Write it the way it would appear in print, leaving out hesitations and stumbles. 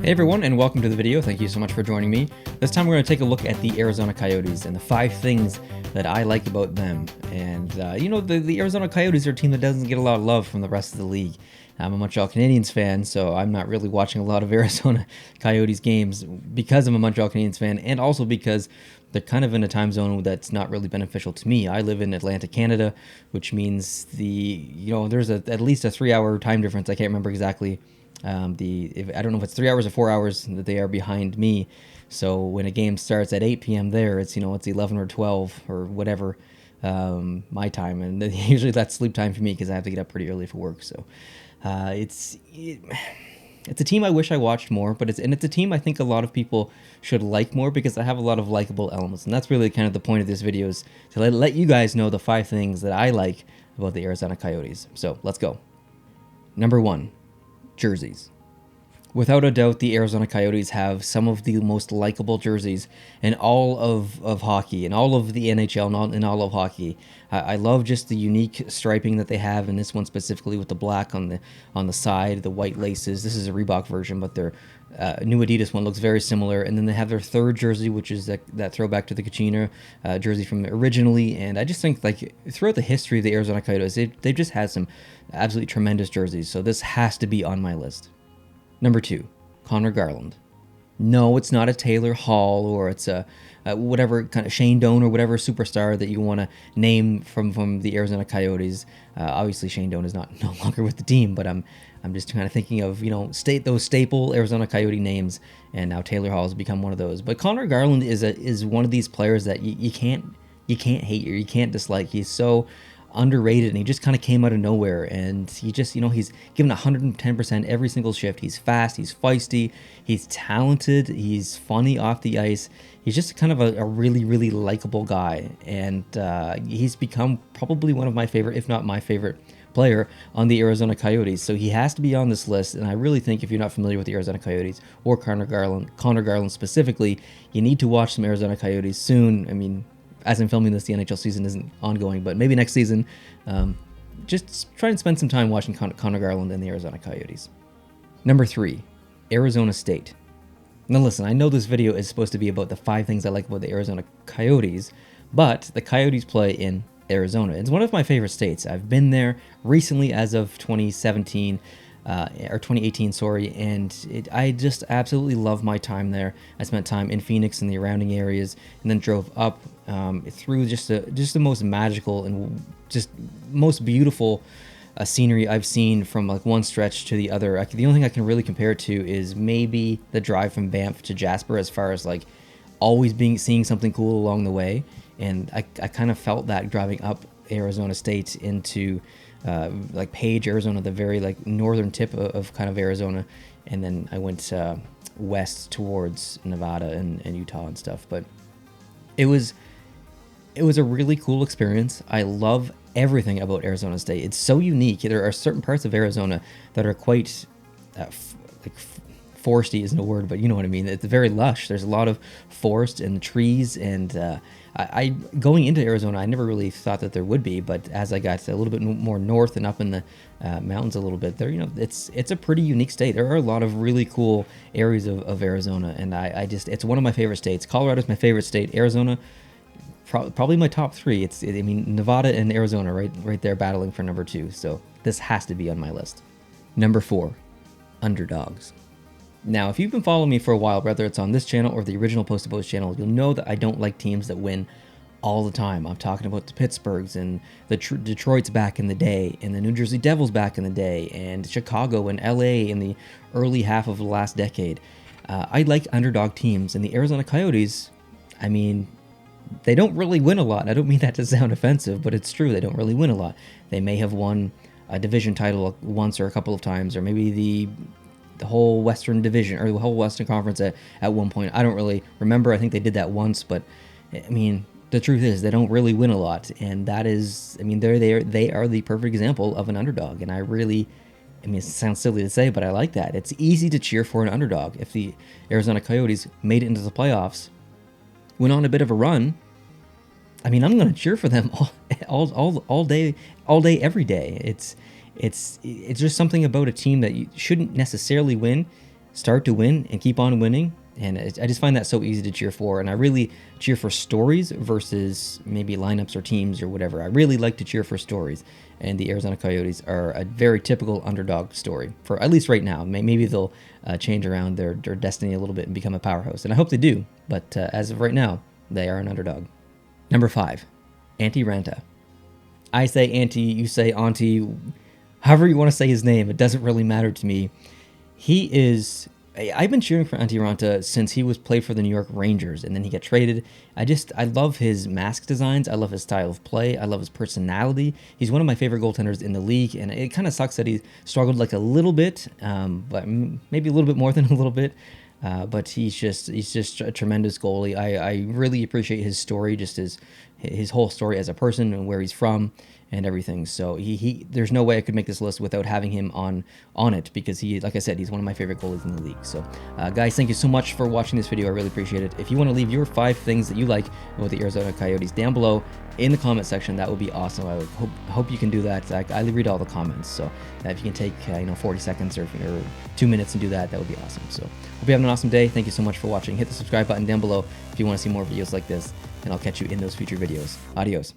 Hey everyone, and welcome to the video. Thank you so much for joining me. This time we're going to take a look at the Arizona Coyotes and the 5 things that I like about them. And the Arizona Coyotes are a team that doesn't get a lot of love from the rest of the league. I'm a Montreal Canadiens fan, so I'm not really watching a lot of Arizona Coyotes games because I'm a Montreal Canadiens fan, and also because they're kind of in a time zone that's not really beneficial to me. I live in Atlantic, Canada, which means there's at least a 3-hour time difference. I can't remember exactly. I don't know if it's 3 hours or 4 hours that they are behind me. So when a game starts at 8 p.m. there, it's 11 or 12 or whatever my time, and usually that's sleep time for me because I have to get up pretty early for work. So it's a team I wish I watched more, but it's a team I think a lot of people should like more because I have a lot of likable elements, and that's really kind of the point of this video, is to let you guys know the 5 things that I like about the Arizona Coyotes. So let's go. Number 1. Jerseys. Without a doubt, the Arizona Coyotes have some of the most likable jerseys in all of hockey, in all of the NHL, in all of hockey. I love just the unique striping that they have in this one specifically, with the black on the side, the white laces. This is a Reebok version, but their new Adidas one looks very similar. And then they have their third jersey, which is that throwback to the Kachina jersey from originally. And I just think, like, throughout the history of the Arizona Coyotes, they've just had some absolutely tremendous jerseys. So this has to be on my list. Number 2, Connor Garland. No, it's not a Taylor Hall, or it's a whatever kind of Shane Doan or whatever superstar that you want to name from the Arizona Coyotes. Obviously, Shane Doan is no longer with the team, but I'm just kind of thinking of those staple Arizona Coyote names, and now Taylor Hall has become one of those. But Connor Garland is one of these players that you can't hate or you can't dislike. He's so underrated, and he just kind of came out of nowhere, and he just he's given 110% every single shift. He's fast, he's feisty, he's talented, he's funny off the ice. He's just kind of a really, really likable guy, and he's become probably one of my favorite, if not my favorite player on the Arizona Coyotes. So he has to be on this list, and I really think if you're not familiar with the Arizona Coyotes or Connor Garland specifically, you need to watch some Arizona Coyotes soon. I mean, as I'm filming this, the NHL season isn't ongoing, but maybe next season. Just try and spend some time watching Connor Garland and the Arizona Coyotes. Number 3, Arizona State. Now listen, I know this video is supposed to be about the 5 things I like about the Arizona Coyotes, but the Coyotes play in Arizona. It's one of my favorite states. I've been there recently as of 2017. Or 2018, sorry, and I just absolutely love my time there. I spent time in Phoenix and the surrounding areas, and then drove up through just the most magical and just most beautiful scenery I've seen from like one stretch to the other. The only thing I can really compare it to is maybe the drive from Banff to Jasper, as far as like always seeing something cool along the way, and I kind of felt that driving up Arizona State into like Page, Arizona, the very like northern tip of kind of Arizona, and then I went west towards Nevada and Utah and stuff. But it was a really cool experience. I love everything about Arizona State. It's so unique. There are certain parts of Arizona that are quite foresty isn't a word, but you know what I mean. It's very lush. There's a lot of forest and trees, and I going into Arizona, I never really thought that there would be, but as I got a little bit more north and up in the mountains a little bit, there, it's a pretty unique state. There are a lot of really cool areas of Arizona, and it's one of my favorite states. Colorado's my favorite state. Arizona, probably my top 3. Nevada and Arizona right there battling for number 2. So this has to be on my list. Number 4, Underdogs. Now, if you've been following me for a while, whether it's on this channel or the original Post to Post channel, you'll know that I don't like teams that win all the time. I'm talking about the Pittsburghs and the Detroits back in the day, and the New Jersey Devils back in the day, and Chicago and LA in the early half of the last decade. I like underdog teams, and the Arizona Coyotes, I mean, they don't really win a lot. I don't mean that to sound offensive, but it's true. They don't really win a lot. They may have won a division title once or a couple of times, or maybe the whole Western Division or the whole Western Conference at one point. I don't really remember. I think they did that once, but I mean, the truth is they don't really win a lot, and that is, I mean, they are the perfect example of an underdog, and it sounds silly to say, but I like that. It's easy to cheer for an underdog. If the Arizona Coyotes made it into the playoffs, went on a bit of a run, I mean, I'm going to cheer for them all day, every day. It's just something about a team that you shouldn't necessarily win start to win and keep on winning. And I just find that so easy to cheer for. And I really cheer for stories versus maybe lineups or teams or whatever. I really like to cheer for stories. And the Arizona Coyotes are a very typical underdog story, for at least right now. Maybe they'll change around their destiny a little bit and become a powerhouse. And I hope they do. But as of right now, they are an underdog. Number 5, Antti Ranta. I say Auntie, you say Auntie, however you want to say his name. It doesn't really matter to me. I've been cheering for Antti Ranta since he was played for the New York Rangers, and then he got traded. I love his mask designs. I love his style of play. I love his personality. He's one of my favorite goaltenders in the league, and it kind of sucks that he struggled like a little bit, but maybe a little bit more than a little bit. But he's just a tremendous goalie. I really appreciate his story, just his whole story as a person and where he's from and everything. So there's no way I could make this list without having him on it, because like I said, he's one of my favorite goalies in the league. So guys, thank you so much for watching this video. I really appreciate it. If you want to leave your 5 things that you like with the Arizona Coyotes down below in the comment section, that would be awesome. I would hope you can do that. I read all the comments, so if you can take 40 seconds or 2 minutes and do that, that would be awesome. So hope you have an awesome day. Thank you so much for watching. Hit the subscribe button down below if you want to see more videos like this, and I'll catch you in those future videos. Adios.